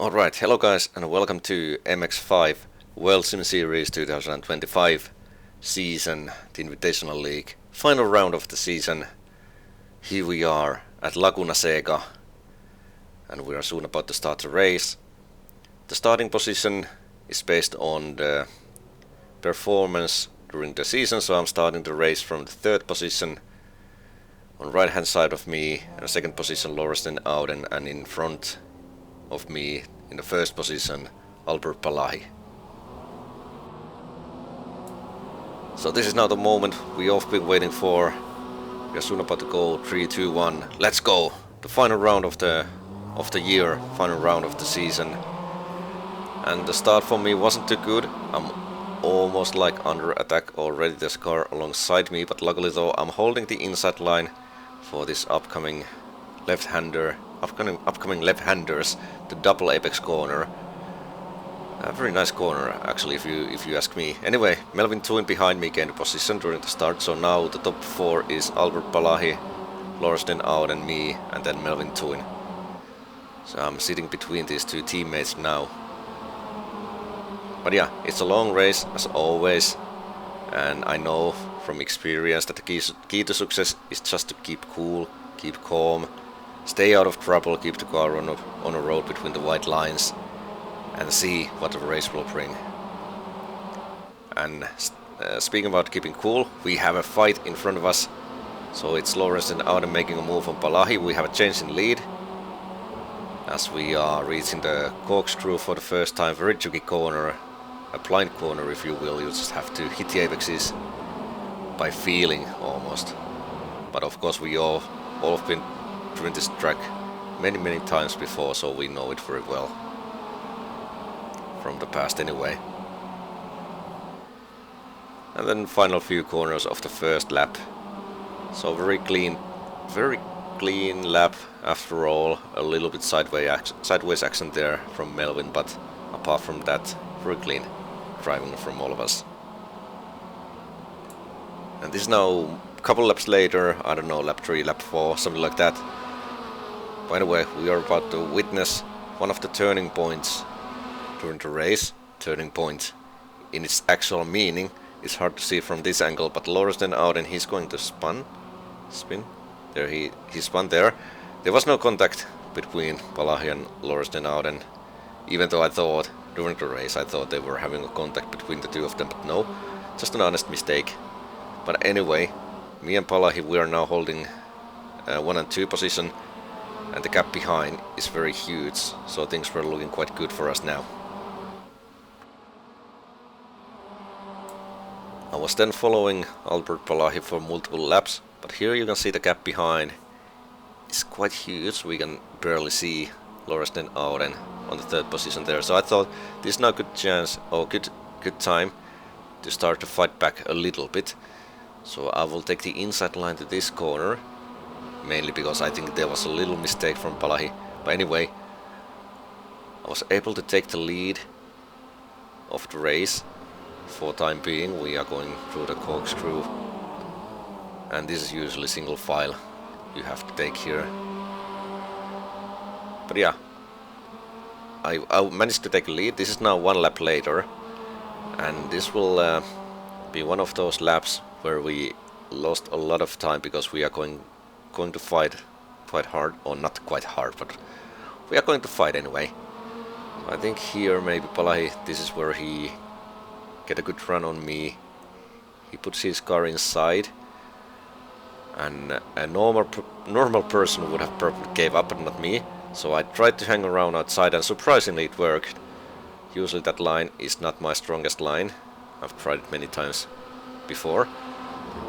Alright, hello guys and welcome to MX5 World Sim Series 2025 season, the Invitational League. Final round of the season. Here we are at Laguna Seca and we are soon about to start the race. The starting position is based on the performance during the season, so I'm starting the race from the third position. On right hand side of me, in the second position Lorenzen Auden, and in front of me in the first position Albert Palahi. So this is now the moment we all been waiting for. We are soon about to go. 3, 2, 1, let's go! The final round of the year, final round of the season. And the start for me wasn't too good. I'm almost like under attack already. There's a car alongside me, but luckily though I'm holding the inside line for this upcoming upcoming left-handers, the double apex corner. A very nice corner actually, if you ask me. Anyway, Melvin Thuin behind me gained a position during the start, so now the top 4 is Albert Palahi, Lorenzen Auden, me, and then Melvin Thuin. So I'm sitting between these two teammates now. But yeah, it's a long race as always, and I know from experience that the key to success is just to keep cool, keep calm, stay out of trouble, keep the car on a road between the white lines, and see what the race will bring. And speaking about keeping cool, we have a fight in front of us. So it's Lorenzen Auden making a move on Palahi. We have a change in lead as we are reaching the corkscrew for the first time. Very tricky corner, a blind corner if you will. You just have to hit the apexes by feeling almost. But of course we all have been driven this track many times before, so we know it very well from the past anyway. And then final few corners of the first lap. So very clean lap after all. A little bit sideways action there from Melvin, but apart from that, very clean driving from all of us. And this is now a couple laps later, I don't know, lap 3, lap 4, something like that. By the way, we are about to witness one of the turning points during the race. Turning point in its actual meaning is hard to see from this angle, but Lorenzen Auden, he's going to spin. There he spun there. There was no contact between Palahi and Lorenzen Auden, even though I thought during the race I thought they were having a contact between the two of them, but no, just an honest mistake. But anyway, me and Palahi, we are now holding 1 and 2 position, and the gap behind is very huge, so things were looking quite good for us now. I was then following Albert Palahi for multiple laps, but here you can see the gap behind is quite huge. We can barely see Lorenzen Auden on the third position there, so I thought this is now a good chance, or good time to start to fight back a little bit. So I will take the inside line to this corner, mainly because I think there was a little mistake from Palahi. But anyway, I was able to take the lead of the race for time being. We are going through the corkscrew, and this is usually single file you have to take here. But yeah, I managed to take a lead. This is now 1 lap later, and this will be one of those laps where we lost a lot of time because we are going to fight hard, or not quite hard, but we are going to fight anyway. I think here maybe Palahi, this is where he get a good run on me. He puts his car inside, and a normal person would have probably gave up, but not me. So I tried to hang around outside, and surprisingly it worked. Usually that line is not my strongest line. I've tried it many times before.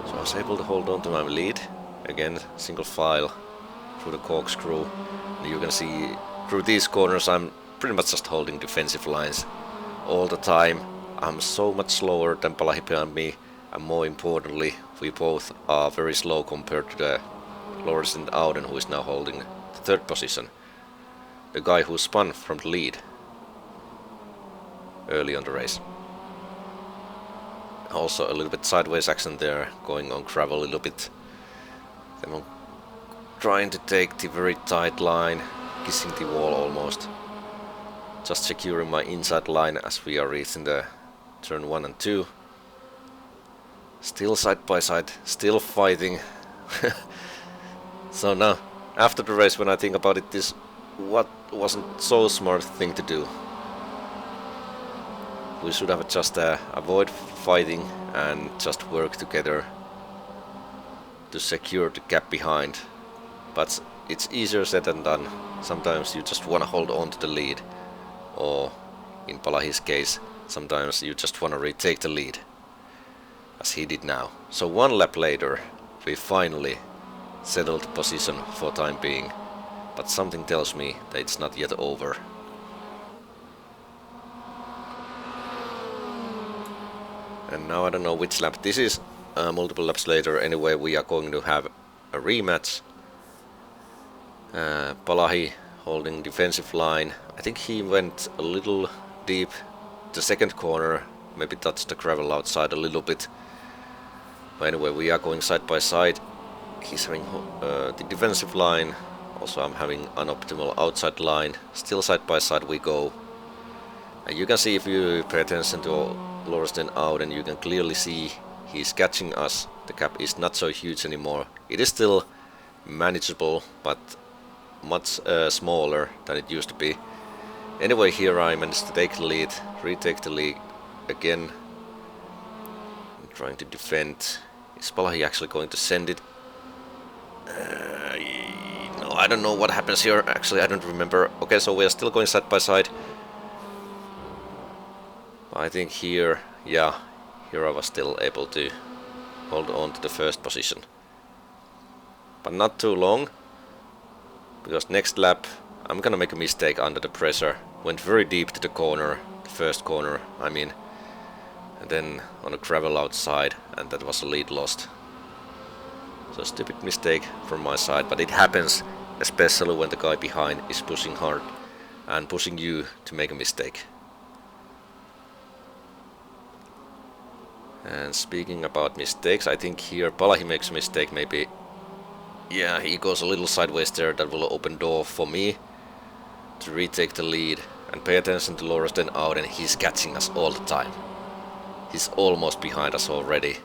So I was able to hold on to my lead. Again, single file through the corkscrew. And you can see through these corners I'm pretty much just holding defensive lines all the time. I'm so much slower than Palahi behind me, and more importantly, we both are very slow compared to the Lorenzen Auden, who is now holding the third position. The guy who spun from the lead early on the race. Also a little bit sideways action there, going on gravel a little bit. Then I'm trying to take the very tight line, kissing the wall almost. Just securing my inside line as we are reaching the turn 1 and 2. Still side by side, still fighting. So now, after the race, when I think about it, this wasn't so smart thing to do. We should have just avoid fighting and just work together to secure the gap behind. But it's easier said than done. Sometimes you just want to hold on to the lead, or in Palahi's case, sometimes you just want to retake the lead, as he did now. So 1 lap later, we finally settled position for time being, but something tells me that it's not yet over. And now I don't know which lap this is, multiple laps later. Anyway, we are going to have a rematch. Palahi holding defensive line. I think he went a little deep the second corner, maybe touched the gravel outside a little bit. But anyway, we are going side by side. He's having the defensive line, also I'm having an optimal outside line. Still side by side we go. And you can see, if you pay attention to Rudskogen out, and you can clearly see he's catching us. The gap is not so huge anymore. It is still manageable, but much smaller than it used to be. Anyway, here I managed to take the lead, retake the lead again. I'm trying to defend. Is Palahi actually going to send it? No, I don't know what happens here. Actually, I don't remember. Okay, so we are still going side by side. I think here, yeah, here I was still able to hold on to the first position. But not too long, because next lap I'm gonna make a mistake under the pressure. Went very deep to the corner, the first corner, I mean. And then on a gravel outside, and that was a lead lost. So stupid mistake from my side, but it happens, especially when the guy behind is pushing hard and pushing you to make a mistake. And speaking about mistakes, I think here Palahi makes a mistake maybe. Yeah, he goes a little sideways there. That will open door for me to retake the lead. And pay attention to Rudskogen out, and he's catching us all the time. He's almost behind us already.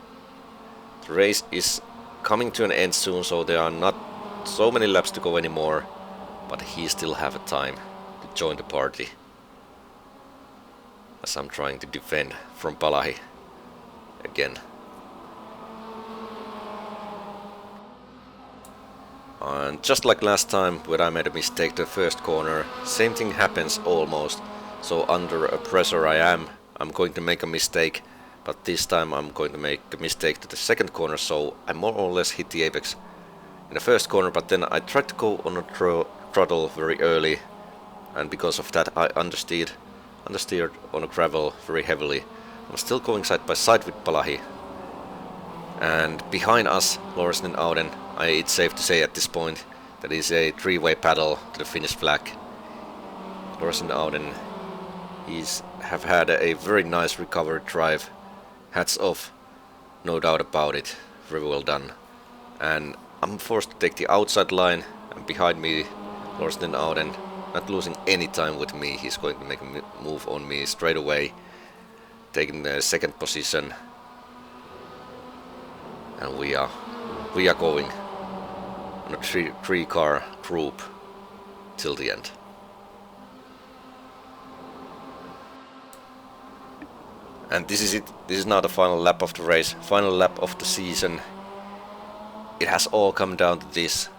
The race is coming to an end soon, so there are not so many laps to go anymore. But he still have a time to join the party, as I'm trying to defend from Palahi again. And just like last time when I made a mistake the first corner, same thing happens almost. So under a pressure I'm going to make a mistake, but this time I'm going to make a mistake to the second corner, so I more or less hit the apex in the first corner, but then I tried to go on a throttle very early, and because of that I understeered on a gravel very heavily. I'm still going side by side with Palahi, and behind us Rudskogen out, and it's safe to say at this point that is a three-way paddle to the finish flag. Rudskogen out, and he's have had a very nice recovery drive. Hats off, no doubt about it. Very well done. And I'm forced to take the outside line, and behind me Rudskogen out, and not losing any time with me. He's going to make a move on me straight away, taking the second position, and we are going on a three car group till the end. And this is it. This is now the final lap of the race, final lap of the season. It has all come down to this.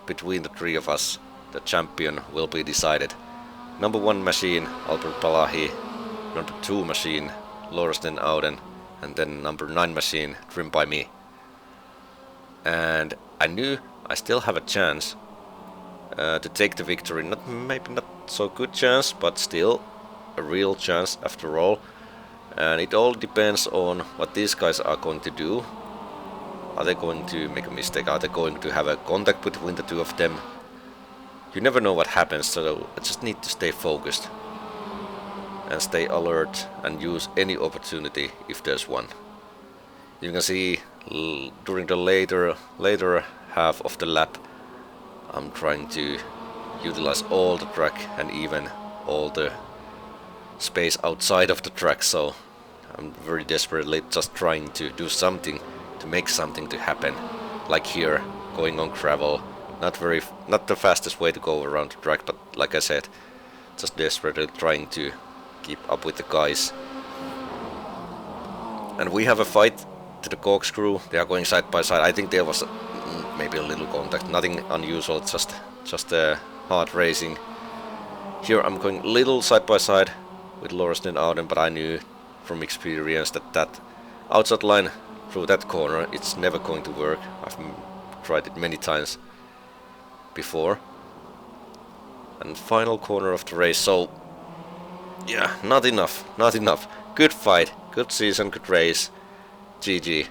Between the three of us, the champion will be decided. Number 1 machine, Albert Palahi. Number 2 machine, Rudskogen Auden. And then number 9 machine, trimmed by me. And I knew I still have a chance to take the victory. Maybe not so good chance, but still a real chance after all. And it all depends on what these guys are going to do. Are they going to make a mistake? Are they going to have a contact between the two of them? You never know what happens, so I just need to stay focused and stay alert and use any opportunity if there's one. You can see during the later half of the lap, I'm trying to utilize all the track and even all the space outside of the track, so I'm very desperately just trying to do something to make something to happen. Like here, going on gravel, not the fastest way to go around the track, but like I said, just desperately trying to keep up with the guys. And we have a fight to the corkscrew. They are going side by side. I think there was maybe a little contact, nothing unusual, just hard racing. Here I'm going little side by side with Lorentzen Auden, but I knew from experience that outside line through that corner, it's never going to work. I've tried it many times before. And final corner of the race, so yeah, not enough. Good fight, good season, good race, GG.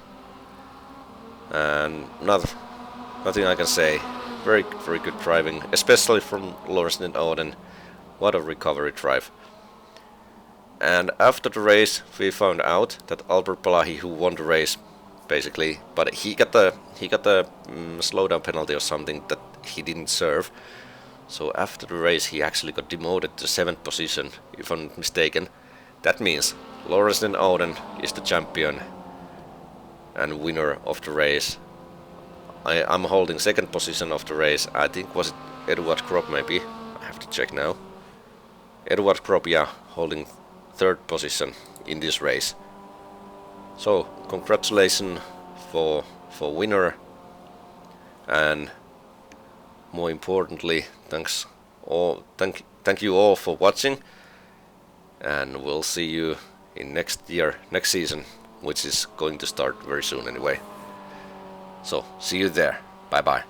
And nothing I can say. Very good driving, especially from Lorentzen Auden. What a recovery drive. And after the race, we found out that Albert Palahi, who won the race, basically, but he got the slowdown penalty or something that he didn't serve. So after the race, he actually got demoted to 7th position, if I'm not mistaken. That means Lorentzen Auden is the champion and winner of the race. I'm holding 2nd position of the race. I think was it Eduard Kropp maybe? I have to check now. Eduard Kropp, yeah, holding 3rd position in this race. So congratulations for winner, and more importantly, thank you all for watching, and we'll see you in next season, which is going to start very soon anyway. So see you there. Bye bye.